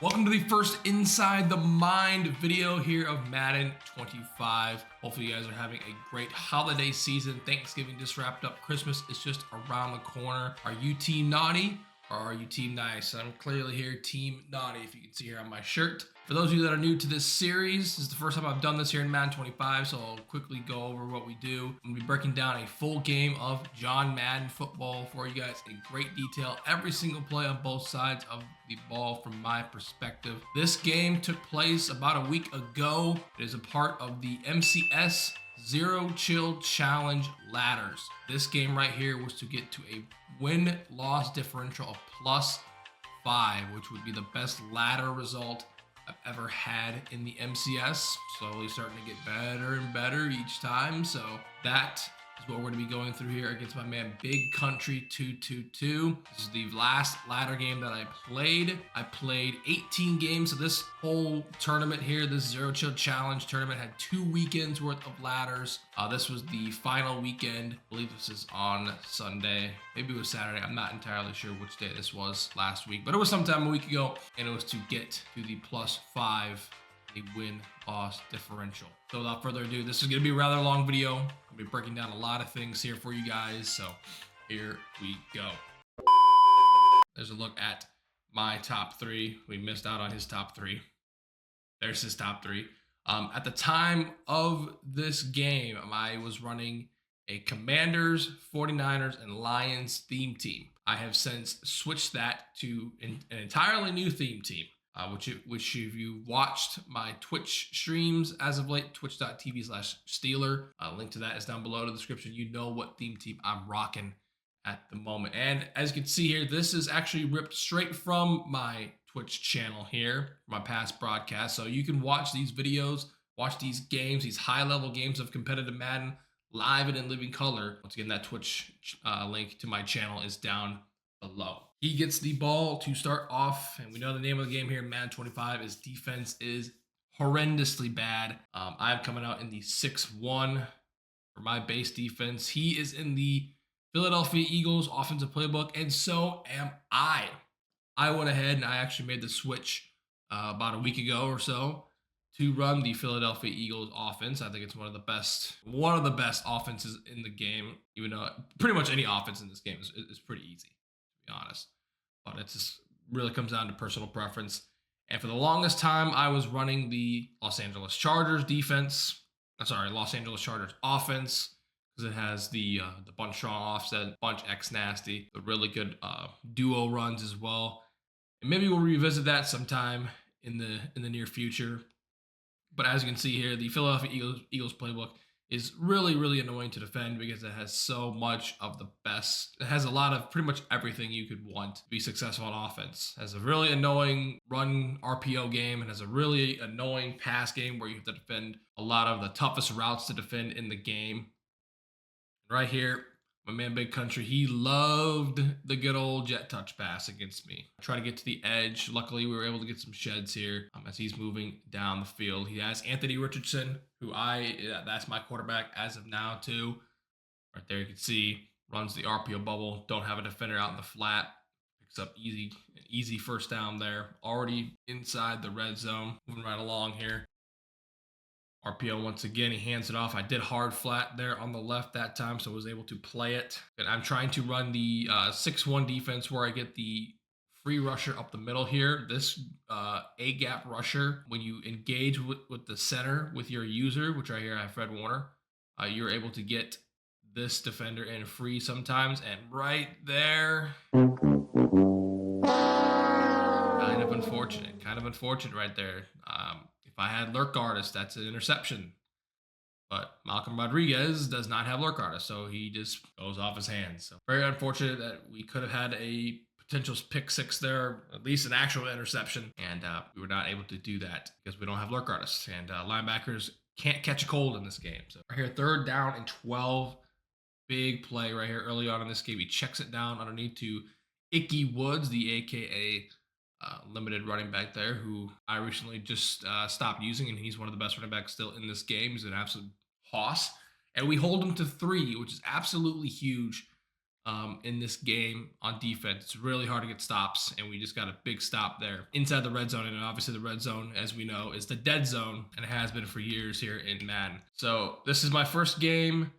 Welcome to the first Inside the Mind video here of Madden 25. Hopefully you guys are having a great holiday season. Thanksgiving just wrapped up. Christmas is just around the corner. Are you team naughty or are you team nice? I'm clearly here team naughty, if you can see here on my shirt. For those of you that are new to this series, this is the first time I've done this here in Madden 25, so I'll quickly go over what we do. I'm going to be breaking down a full game of John Madden football for you guys in great detail. Every single play on both sides of the ball from my perspective. This game took place about a week ago. It is a part of the MCS Zero Chill Challenge ladders. This game right here was to get to a win-loss differential of +5, which would be the best ladder result I've ever had in the MCS. Slowly starting to get better and better each time. So that is what we're going to be going through here against my man Big Country 222. This is the last ladder game that I played. I played 18 games. So this whole tournament here, this Zero Chill Challenge tournament, had 2 weekends worth of ladders. This was the final weekend. I believe this is on Sunday. Maybe it was Saturday. I'm not entirely sure which day this was last week, but it was sometime a week ago, and it was to get to the +5, the win-loss differential. So without further ado, this is going to be a rather long video. I'm going to be breaking down a lot of things here for you guys, so here we go. There's a look at my top 3. We missed out on his top 3. There's his top 3. At the time of this game, I was running a Commanders, 49ers, and Lions theme team. I have since switched that to an entirely new theme team, which if you watched my Twitch streams as of late, twitch.tv/Steeler, link to that is down below in the description. You know what theme team I'm rocking at the moment. And as you can see here, this is actually ripped straight from my Twitch channel here, my past broadcasts. So you can watch these videos, watch these games, these high-level games of competitive Madden live and in living color. Once again, that Twitch link to my channel is down below. He gets the ball to start off, and we know the name of the game here in Madden 25 is defense is horrendously bad. I'm coming out in the 6-1 for my base defense. He is in the Philadelphia Eagles offensive playbook, and so am I. I went ahead and I actually made the switch about a week ago or so to run the Philadelphia Eagles offense. I think it's one of the best offenses in the game, even though pretty much any offense in this game is pretty easy, to be honest. But it just really comes down to personal preference. And for the longest time, I was running the Los Angeles Chargers offense, because it has the bunch strong offset, bunch X nasty, the really good duo runs as well. And maybe we'll revisit that sometime in the near future. But as you can see here, the Philadelphia Eagles playbook is really, really annoying to defend because it has so much of the best. It has a lot of pretty much everything you could want to be successful on offense. It has a really annoying run RPO game. It has a really annoying pass game where you have to defend a lot of the toughest routes to defend in the game. Right here, my man Big Country, he loved the good old jet touch pass against me. I try to get to the edge. Luckily, we were able to get some sheds here as he's moving down the field. He has Anthony Richardson, who that's my quarterback as of now too. Right there, you can see, runs the RPO bubble. Don't have a defender out in the flat. Picks up an easy first down there. Already inside the red zone. Moving right along here. RPO once again, he hands it off. I did hard flat there on the left that time, so I was able to play it. And I'm trying to run the 6-1 defense where I get the free rusher up the middle here. This A-gap rusher, when you engage with the center with your user, which right here I have Fred Warner, you're able to get this defender in free sometimes. And right there, kind of unfortunate right there. If I had lurk artist, that's an interception. But Malcolm Rodriguez does not have lurk artist, so he just goes off his hands. So very unfortunate that we could have had a potential pick 6 there, at least an actual interception, and we were not able to do that because we don't have lurk artists, and linebackers can't catch a cold in this game. So right here, 3rd down and 12, big play right here early on in this game. He checks it down underneath to Icky Woods, the AKA limited running back there, who I recently just stopped using, and he's one of the best running backs still in this game. He's an absolute hoss. And we hold him to 3, which is absolutely huge in this game on defense. It's really hard to get stops, and we just got a big stop there inside the red zone. And obviously, the red zone, as we know, is the dead zone, and it has been for years here in Madden. So this is my first game.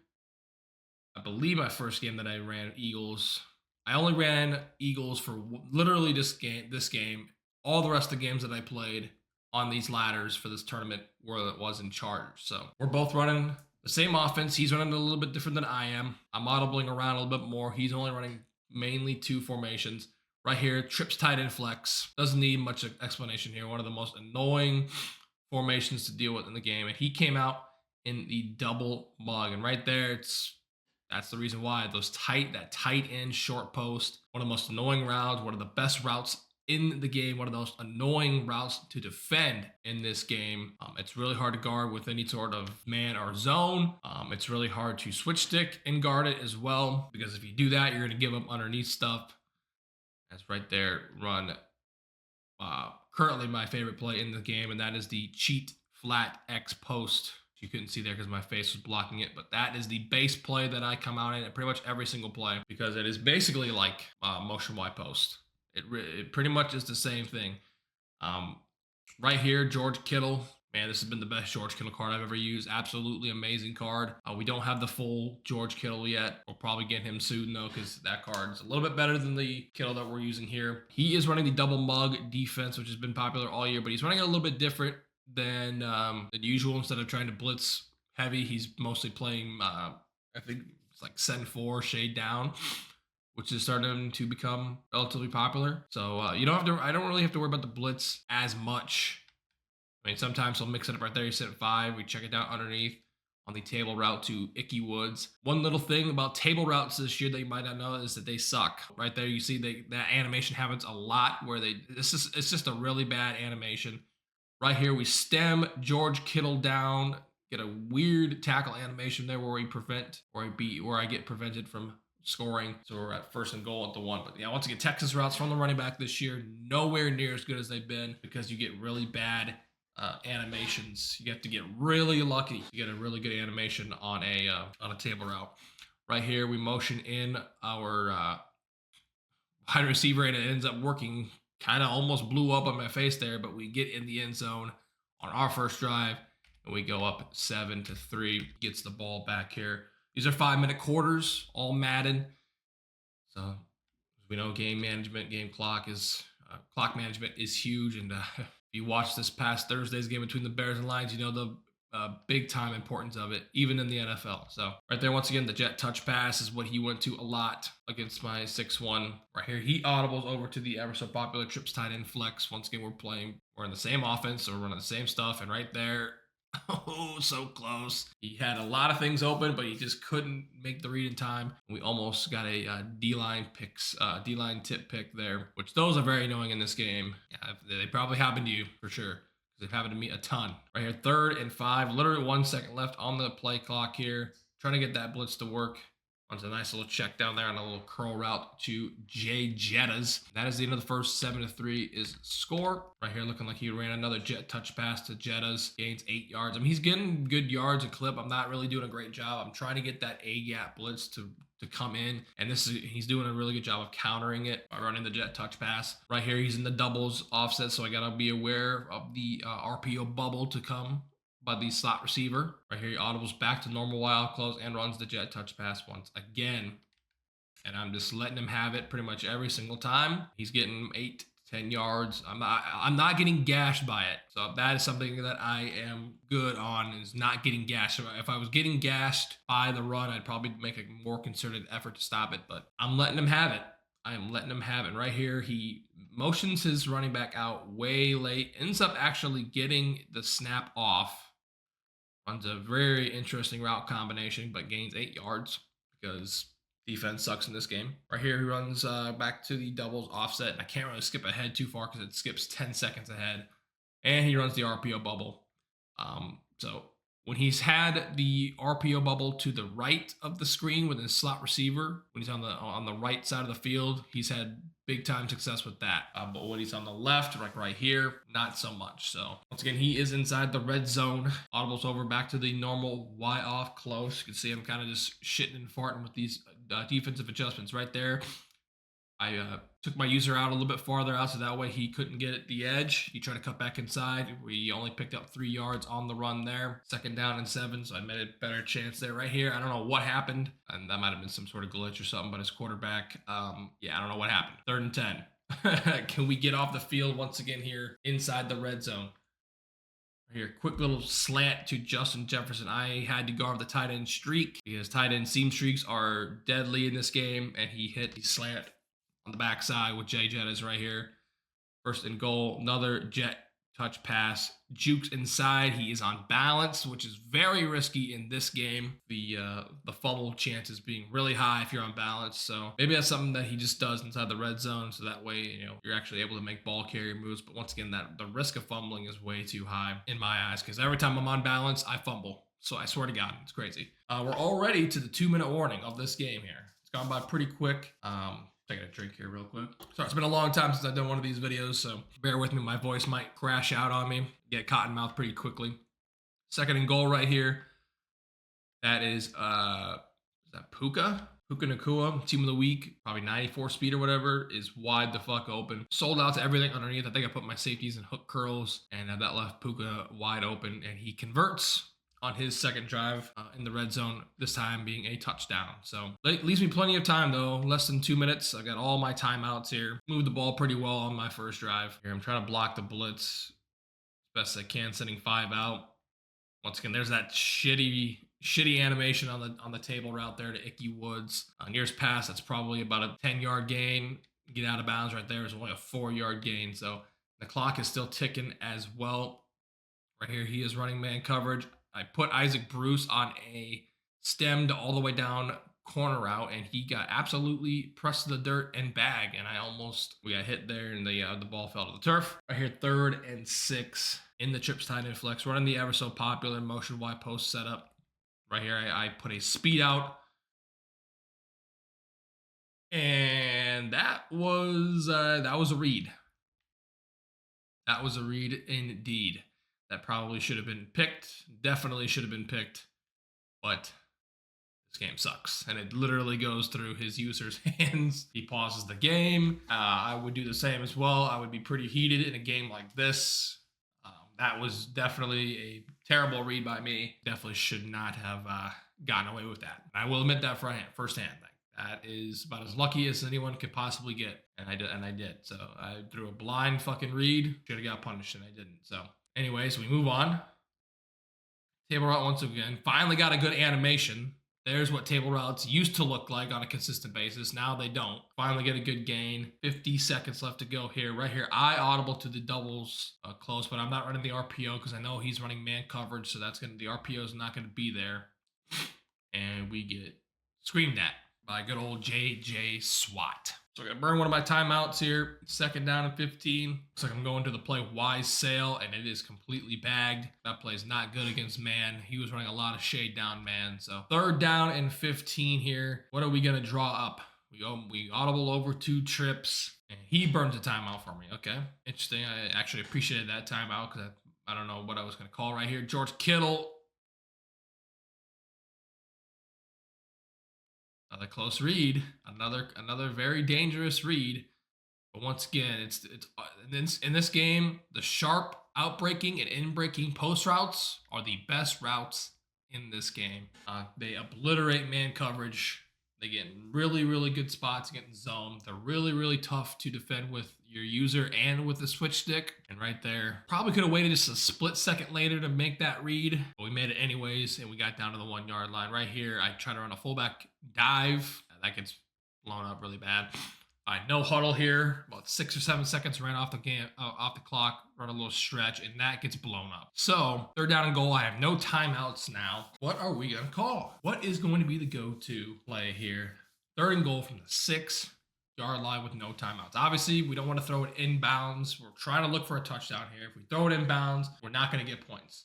I believe my first game that I ran Eagles. I only ran Eagles for literally this game. This game, all the rest of the games that I played on these ladders for this tournament where it was in Chargers. So we're both running the same offense. He's running a little bit different than I am. I'm audibling around a little bit more. He's only running mainly 2 formations. Right here, trips tight end flex. Doesn't need much explanation here. One of the most annoying formations to deal with in the game. And he came out in the double mug. And right there, that's the reason why. That tight end short post, one of the most annoying routes, one of the best routes in the game, one of the most annoying routes to defend in this game. It's really hard to guard with any sort of man or zone. It's really hard to switch stick and guard it as well, because if you do that, you're going to give up underneath stuff. That's right there, run. Currently my favorite play in the game, and that is the cheat flat X post. You couldn't see there because my face was blocking it, but that is the base play that I come out in at pretty much every single play, because it is basically like motion Y post. It pretty much is the same thing. Right here, George Kittle. Man, this has been the best George Kittle card I've ever used. Absolutely amazing card. We don't have the full George Kittle yet. We'll probably get him soon, though, because that card is a little bit better than the Kittle that we're using here. He is running the double mug defense, which has been popular all year, but he's running it a little bit different than the usual. Instead of trying to blitz heavy, he's mostly playing, I think it's like send 4, shade down, which is starting to become relatively popular. So you don't have to. I don't really have to worry about the blitz as much. I mean, sometimes he'll mix it up right there. You sit at 5. We check it down underneath on the table route to Icky Woods. One little thing about table routes this year that you might not know is that they suck. Right there, you see that animation happens a lot where it's just a really bad animation. Right here, we stem George Kittle down, get a weird tackle animation there where I get prevented from scoring. So we're at 1st and goal at the 1. But yeah, once again, Texas routes from the running back this year, nowhere near as good as they've been, because you get really bad animations. You have to get really lucky to get a really good animation on a table route. Right here, we motion in our wide receiver, and it ends up working. Kind of almost blew up on my face there, but we get in the end zone on our first drive, and we go up 7-3. Gets the ball back here. These are 5-minute quarters, all Madden. So as we know, game management is huge. And if you watch this past Thursday's game between the Bears and Lions, you know the big time importance of it, even in the NFL. So right there, once again, the jet touch pass is what he went to a lot against my 6-1. Right here, he audibles over to the ever so popular trips tight end flex. Once again, we're in the same offense, so we're running the same stuff. And right there, oh, so close. He had a lot of things open, but he just couldn't make the read in time. We almost got a D-line tip pick there, which those are very annoying in this game. Yeah, they probably happen to you for sure. They've happened to me a ton. Right here, 3rd and 5, literally 1 second left on the play clock here. Trying to get that blitz to work. Runs a nice little check down there on a little curl route to Jay Jettas. That is the end of the first. 7-3 is score. Right here, looking like he ran another jet touch pass to Jettas. Gains 8 yards. I mean, he's getting good yards a clip. I'm not really doing a great job. I'm trying to get that A-gap blitz to come in, and he's doing a really good job of countering it by running the jet touch pass. Right here, he's in the doubles offset, so I gotta be aware of the RPO bubble to come by the slot receiver. Right here, he audibles back to normal wild close and runs the jet touch pass once again. And I'm just letting him have it pretty much every single time. He's getting 8 10 yards. I'm not getting gashed by it. So that is something that I am good on, is not getting gashed. If I was getting gashed by the run, I'd probably make a more concerted effort to stop it, but I'm letting him have it. I am letting him have it. Right here, he motions his running back out way late, ends up actually getting the snap off. Runs a very interesting route combination, but gains 8 yards because defense sucks in this game. Right here, he runs back to the doubles offset. I can't really skip ahead too far because it skips 10 seconds ahead. And he runs the RPO bubble. So when he's had the RPO bubble to the right of the screen with his slot receiver, when he's on the right side of the field, he's had big time success with that. But when he's on the left, like right here, not so much. So once again, he is inside the red zone. Audibles over back to the normal Y off close. You can see him kind of just shitting and farting with these defensive adjustments right there. I took my user out a little bit farther out so that way he couldn't get the edge. He tried to cut back inside. We only picked up 3 yards on the run there. 2nd down and 7, so I made a better chance there right here. I don't know what happened, and that might have been some sort of glitch or something, but his quarterback, yeah, I don't know what happened. 3rd and 10. Can we get off the field once again here inside the red zone? Here, quick little slant to Justin Jefferson. I had to guard the tight end streak because tight end seam streaks are deadly in this game, and he hit the slant on the backside with J Jet is right here. 1st and goal, another jet touch pass. Jukes inside. He is on balance, which is very risky in this game. The fumble chances being really high if you're on balance. So maybe that's something that he just does inside the red zone. So that way, you know, you're actually able to make ball carrier moves. But once again, the risk of fumbling is way too high in my eyes because every time I'm on balance, I fumble. So I swear to God, it's crazy. We're already to the 2-minute warning of this game here. It's gone by pretty quick. Taking a drink here real quick. Sorry, it's been a long time since I've done one of these videos, so bear with me. My voice might crash out on me. Get cotton mouth pretty quickly. 2nd and goal right here. That is that Puka? Puka Nacua, team of the week, probably 94 speed or whatever, is wide the fuck open. Sold out to everything underneath. I think I put my safeties in hook curls, and that left Puka wide open, and he converts on his 2nd drive in the red zone, this time being a touchdown. So leaves me plenty of time though, less than 2 minutes. I got all my timeouts here. Moved the ball pretty well on my 1st drive. Here I'm trying to block the blitz as best as I can, sending 5 out. Once again, there's that shitty animation on the table route there to Icky Woods. Nearest pass, that's probably about a 10-yard gain. Get out of bounds right there is only a 4-yard gain. So the clock is still ticking as well. Right here, he is running man coverage. I put Isaac Bruce on a stemmed all the way down corner route, and he got absolutely pressed to the dirt and bag, and we got hit there, and the ball fell to the turf. Right here, 3rd and 6 in the trips tight end flex, running the ever so popular motion wide post setup. Right here, I put a speed out, and that was a read. That was a read indeed. That probably should have been picked. Definitely should have been picked. But this game sucks. And it literally goes through his user's hands. He pauses the game. I would do the same as well. I would be pretty heated in a game like this. That was definitely a terrible read by me. Definitely should not have gotten away with that. I will admit that firsthand. That is about as lucky as anyone could possibly get. And I did. So I threw a blind fucking read. Should have got punished, and I didn't. So anyways, we move on. Table route once again. Finally got a good animation. There's what table routes used to look like on a consistent basis. Now they don't. Finally get a good gain. 50 seconds left to go here. Right here, I audible to the doubles close, but I'm not running the RPO because I know he's running man coverage, so the RPO is not going to be there. And we get screamed at by good old JJ SWAT. So I'm going to burn one of my timeouts here. 2nd down and 15. Looks like I'm going to the play Wise Sail, and it is completely bagged. That play is not good against man. He was running a lot of shade down man. So 3rd down and 15 here. What are we going to draw up? We audible over 2 trips, and he burns a timeout for me. Okay, interesting. I actually appreciated that timeout because I don't know what I was going to call right here. George Kittle. Another close read, another very dangerous read. But once again, it's in this game, the sharp outbreaking and in-breaking post routes are the best routes in this game. They obliterate man coverage. They get in really, really good spots, getting zoned. They're really, really tough to defend with your user and with the switch stick. And right there, probably could have waited just a split second later to make that read, but we made it anyways, and we got down to the 1-yard line. Right here, I try to run a fullback dive. That gets blown up really bad. No huddle here. About 6 or 7 seconds ran off the clock. Run a little stretch, and that gets blown up. So 3rd down and goal. I have no timeouts now. What are we gonna call? What is going to be the go-to play here? 3rd and goal from the 6-yard line with no timeouts. Obviously, we don't want to throw it inbounds. We're trying to look for a touchdown here. If we throw it inbounds, we're not going to get points.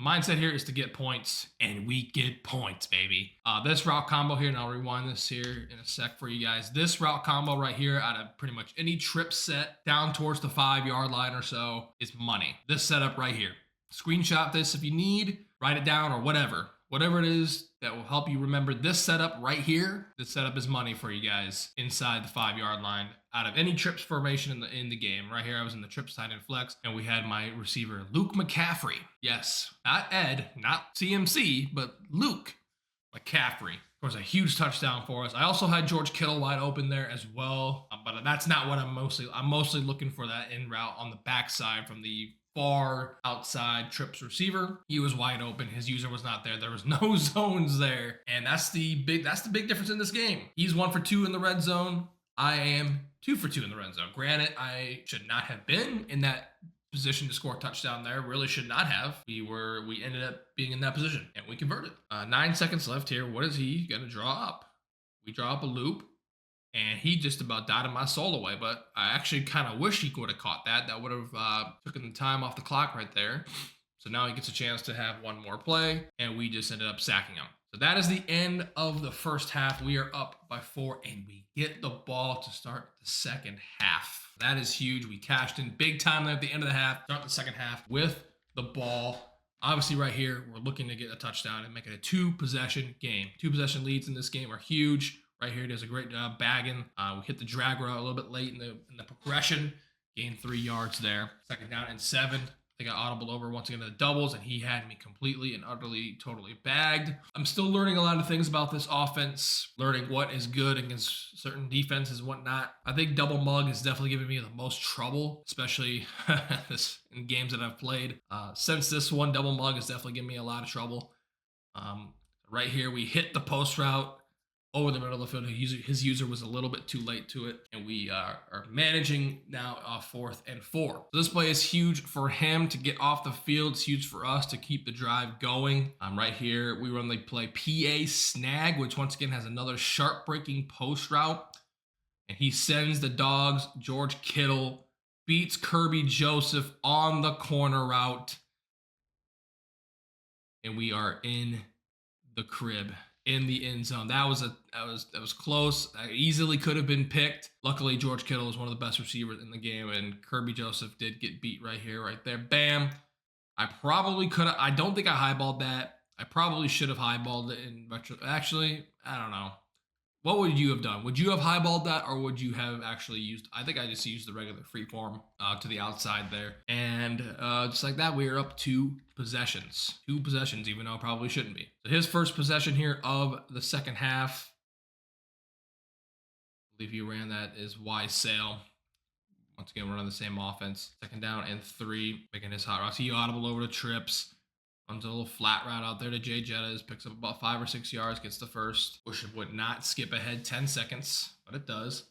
Mindset here is to get points, and we get points, baby. This route combo here, and I'll rewind this here in a sec for you guys. This route combo right here out of pretty much any trip set down towards the 5-yard line or so is money. This setup right here. Screenshot this if you need, write it down or whatever. whatever it is that will help you remember this setup right here. This setup is money for you guys inside the 5-yard line out of any trips formation in the game. Right here, I was in the trips tight end flex, and we had my receiver Luke McCaffrey. Yes, not Ed, not CMC, but Luke McCaffrey. Was a huge touchdown for us. I also had George Kittle wide open there as well, but that's not what I'm mostly looking for that in route on the backside from the far outside trips receiver. He was wide open. His user was not there. There was no zones there. And that's the big difference in this game. He's 1 for 2 in the red zone. I am 2 for 2 in the red zone. Granted, I should not have been in that position to score a touchdown there. Really should not have. We ended up being in that position and we converted. 9 seconds left here. What is he gonna draw up? We draw up a loop and he just about dotted my soul away, but I actually kind of wish he would have caught that. That would have taken the time off the clock right there. So now he gets a chance to have one more play and we just ended up sacking him. So that is the end of the first half. We are up by 4 and we get the ball to start the second half. That is huge. We cashed in big time there at the end of the half. Start the second half with the ball. Obviously right here, we're looking to get a touchdown and make it a 2-possession game. 2-possession leads in this game are huge. Right here, does a great job bagging. We hit the drag route a little bit late in the progression. Gained 3 yards there. Second down and 7. I got audible over once again to the doubles, and he had me completely and utterly, totally bagged. I'm still learning a lot of things about this offense, learning what is good against certain defenses and whatnot. I think double mug is definitely giving me the most trouble, especially in games that I've played. Since this one, double mug is definitely giving me a lot of trouble. Right here, we hit the post route over the middle of the field. His user was a little bit too late to it, and we are managing now 4th and 4. So this play is huge for him to get off the field. It's huge for us to keep the drive going. Right here, we run the play PA snag, which once again has another sharp breaking post route, and he sends the dogs. George Kittle beats Kirby Joseph on the corner route, and we are in the crib. In the end zone. That was close. I easily could have been picked. Luckily, George Kittle is one of the best receivers in the game, and Kirby Joseph did get beat right here, right there. Bam. I probably could have. I don't think I highballed that. I probably should have highballed it in retro. Actually, I don't know. What would you have done? Would you have highballed that, or would you have actually used? I think I just used the regular free form to the outside there, and just like that, we are up 2 possessions. 2 possessions, even though it probably shouldn't be. So his first possession here of the second half. I believe he ran that is wide sail. Once again, we're on the same offense. Second down and 3, making his hot routes. He audible over to trips. Runs a little flat route out there to Jay Jettas, picks up about 5 or 6 yards, gets the first. Wish it would not skip ahead 10 seconds, but it does.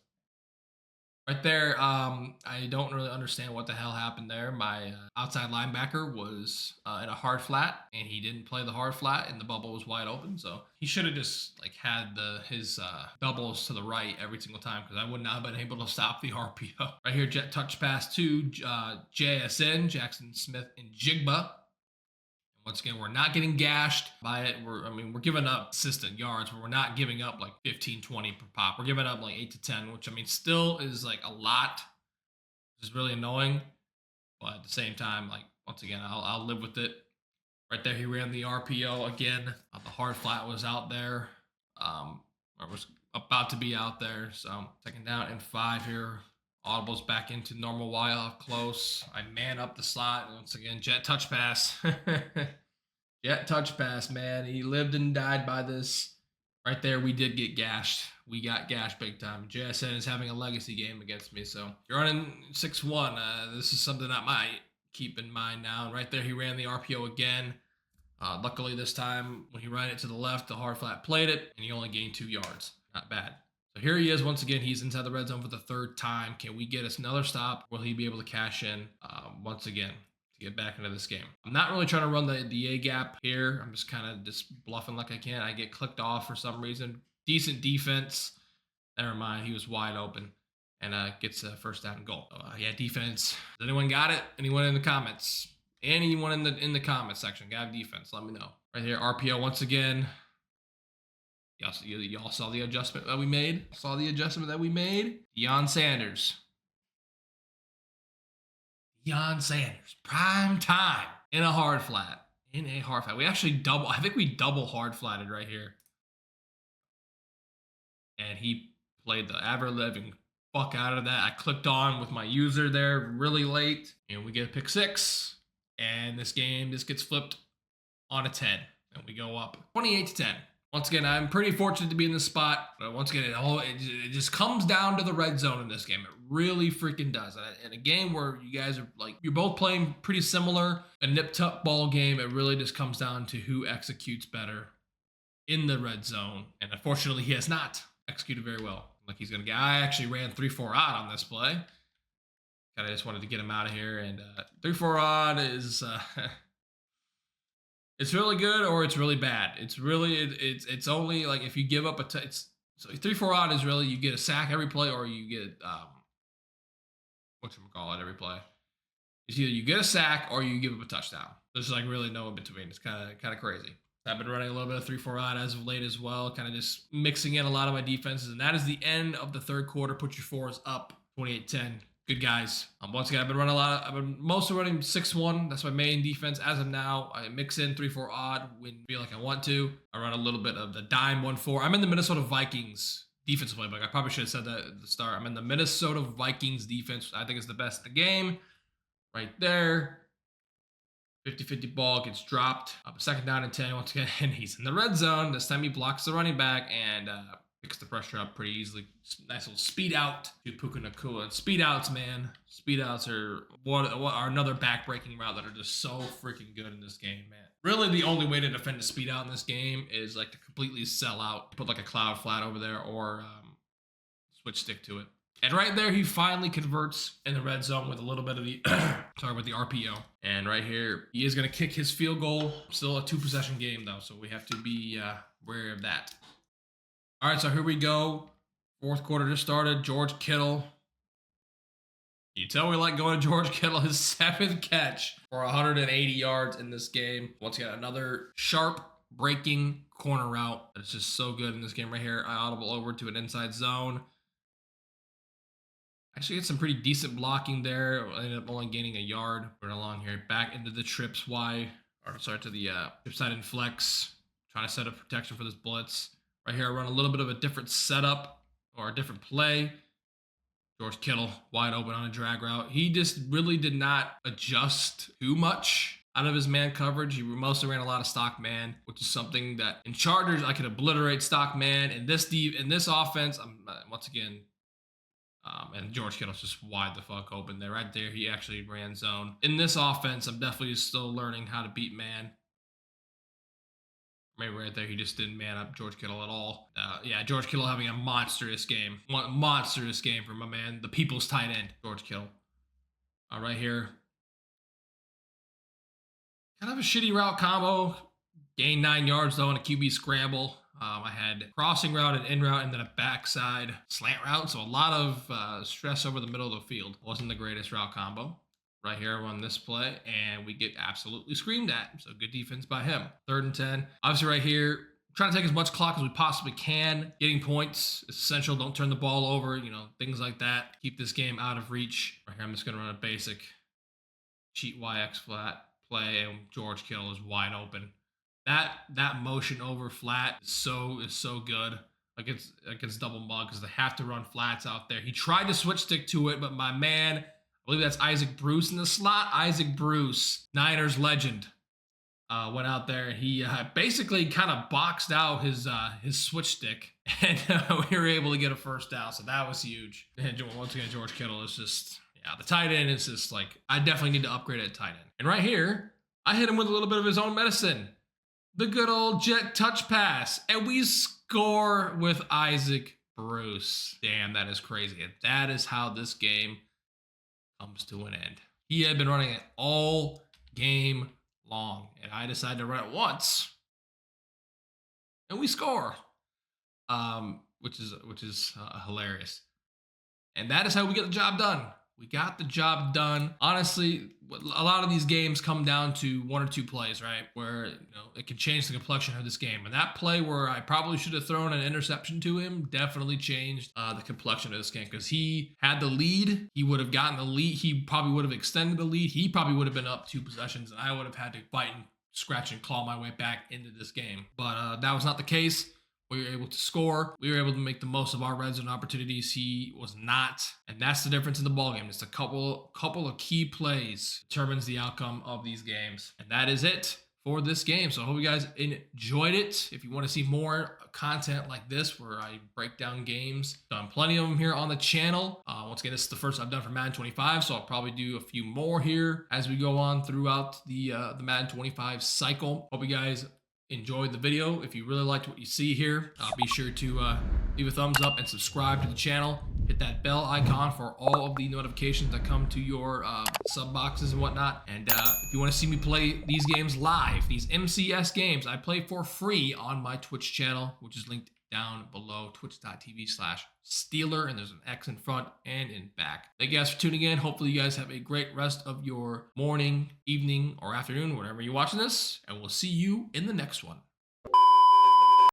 Right there, I don't really understand what the hell happened there. My outside linebacker was in a hard flat, and he didn't play the hard flat, and the bubble was wide open. So he should have just had his doubles to the right every single time, because I would not have been able to stop the RPO. Right here, jet touch pass to JSN, Jackson Smith and Jigba. Once again, we're not getting gashed by it. We're giving up consistent yards, but we're not giving up 15, 20 per pop. We're giving up 8 to 10, which still is a lot. Which is really annoying. But at the same time, once again, I'll live with it. Right there, he ran the RPO again. The hard flat was out there. Or was about to be out there. So second down and 5 here. Audibles back into normal Y off close. I man up the slot. Once again, jet touch pass. Jet touch pass, man. He lived and died by this. Right there, we did get gashed. We got gashed big time. JSN is having a legacy game against me. So you're running 6-1. This is something I might keep in mind now. And right there, he ran the RPO again. Luckily, this time, when he ran it to the left, the hard flat played it, and he only gained 2 yards. Not bad. So here he is once again. He's inside the red zone for the 3rd time. Can we get us another stop? Will he be able to cash in once again to get back into this game? I'm not really trying to run the A gap here. I'm just kind of just bluffing like I can. I get clicked off for some reason. Decent defense. Never mind. He was wide open and gets a first down and goal. So, yeah, defense. Has anyone got it? Anyone in the comments? Anyone in the comments section got defense? Let me know. Right here, RPO once again. Y'all saw the adjustment that we made? Deion Sanders. Prime time in a hard flat. In a hard flat. We actually double, I think we double hard flatted right here. And he played the ever-living fuck out of that. I clicked on with my user there really late, and we get a pick six. And this game just gets flipped on a 10, and we go up 28-10. Once again, I'm pretty fortunate to be in this spot. But once again, it just comes down to the red zone in this game. It really freaking does. In a game where you guys are like, you're both playing pretty similar, a nip-tuck ball game, it really just comes down to who executes better in the red zone. And unfortunately, he has not executed very well. Like he's going to get, I actually ran 3-4 odd on this play. Kind of just wanted to get him out of here. And 3-4 odd is... it's really good or it's really bad. It's really, it's only like if you give up so 3-4 odd is really you get a sack every play or you get, whatchamacallit every play. It's either you get a sack or you give up a touchdown. There's like really no in between. It's kind of crazy. I've been running a little bit of 3-4 odd as of late as well, kind of just mixing in a lot of my defenses. And that is the end of the third quarter. Put your fours up 28-10. Good guys. Once again, I've been mostly running 6-1. That's my main defense as of now. I mix in 3-4 odd when I feel like I want to. I run a little bit of the dime 1-4. I'm in the Minnesota Vikings defensive playbook. I probably should have said that at the start. I'm in the Minnesota Vikings defense. I think it's the best in the game. Right there. 50-50 ball gets dropped. Second down and 10 once again, and he's in the red zone. This time he blocks the running back and picks the pressure up pretty easily. Nice little speed out to Puka Nacua. And speed outs, man. Speed outs are another back-breaking route that are just so freaking good in this game, man. Really, the only way to defend a speed out in this game is like to completely sell out, put like a cloud flat over there, or switch stick to it. And right there, he finally converts in the red zone with a little bit of the, with the RPO. And right here, he is going to kick his field goal. Still a 2-possession game, though, so we have to be wary of that. All right, so here we go. Fourth quarter just started. George Kittle. You tell we like going to George Kittle. His 7th catch for 180 yards in this game. Once again, another sharp breaking corner route. It's just so good in this game right here. I audible over to an inside zone. Actually get some pretty decent blocking there. I ended up only gaining a yard. Running along here. Back into the trips to the trip side and flex. Trying to set up protection for this blitz. Right here, I run a little bit of a different setup or a different play. George Kittle wide open on a drag route. He just really did not adjust too much out of his man coverage. He mostly ran a lot of stock man, which is something that in Chargers I could obliterate stock man. In this offense, once again, and George Kittle's just wide the fuck open there. Right there, he actually ran zone. In this offense, I'm definitely still learning how to beat man. Maybe right there, he just didn't man up George Kittle at all. Yeah, George Kittle having a monstrous game. Monstrous game for my man, the people's tight end, George Kittle. Right here. Kind of a shitty route combo. Gained 9 yards, though, on a QB scramble. I had crossing route and in route and then a backside slant route. So a lot of stress over the middle of the field. Wasn't the greatest route combo. Right here on this play, and we get absolutely screamed at. So good defense by him. 3rd and 10. Obviously right here, trying to take as much clock as we possibly can. Getting points is essential. Don't turn the ball over, things like that. Keep this game out of reach. Right here, I'm just going to run a basic cheat YX flat play, and George Kittle is wide open. That motion over flat is so good. Against double mug because they have to run flats out there. He tried to switch stick to it, but my man, I believe that's Isaac Bruce in the slot. Isaac Bruce, Niners legend, went out there and he basically kind of boxed out his switch stick, and we were able to get a first down. So that was huge. And once again, George Kittle is just, the tight end is just like, I definitely need to upgrade at tight end. And right here, I hit him with a little bit of his own medicine. The good old jet touch pass. And we score with Isaac Bruce. Damn, that is crazy. And that is how this game comes to an end. He had been running it all game long, and I decided to run it once, and we score, which is hilarious. And that is how we get the job done. We got the job done. Honestly, a lot of these games come down to 1 or 2 plays, right? Where it can change the complexion of this game. And that play where I probably should have thrown an interception to him definitely changed the complexion of this game, because he had the lead. He would have gotten the lead. He probably would have extended the lead. He probably would have been up 2 possessions, and I would have had to fight and scratch and claw my way back into this game. But that was not the case. We were able to score. We were able to make the most of our red zone opportunities. He was not, and that's the difference in the ball game. Just a couple of key plays determines the outcome of these games, and that is it for this game. So I hope you guys enjoyed it. If you want to see more content like this where I break down games, done plenty of them here on the channel. Once again, this is the first I've done for Madden 25, so I'll probably do a few more here as we go on throughout the Madden 25 cycle. Hope you guys enjoyed the video. If you really liked what you see here, be sure to leave a thumbs up and subscribe to the channel. Hit that bell icon for all of the notifications that come to your sub boxes and whatnot. And if you want to see me play these games live, these MCS games, I play for free on my Twitch channel, which is linked down below, twitch.tv/Steeler, and there's an X in front and in back. Thank you guys for tuning in. Hopefully you guys have a great rest of your morning, evening, or afternoon, whenever you're watching this, and we'll see you in the next one.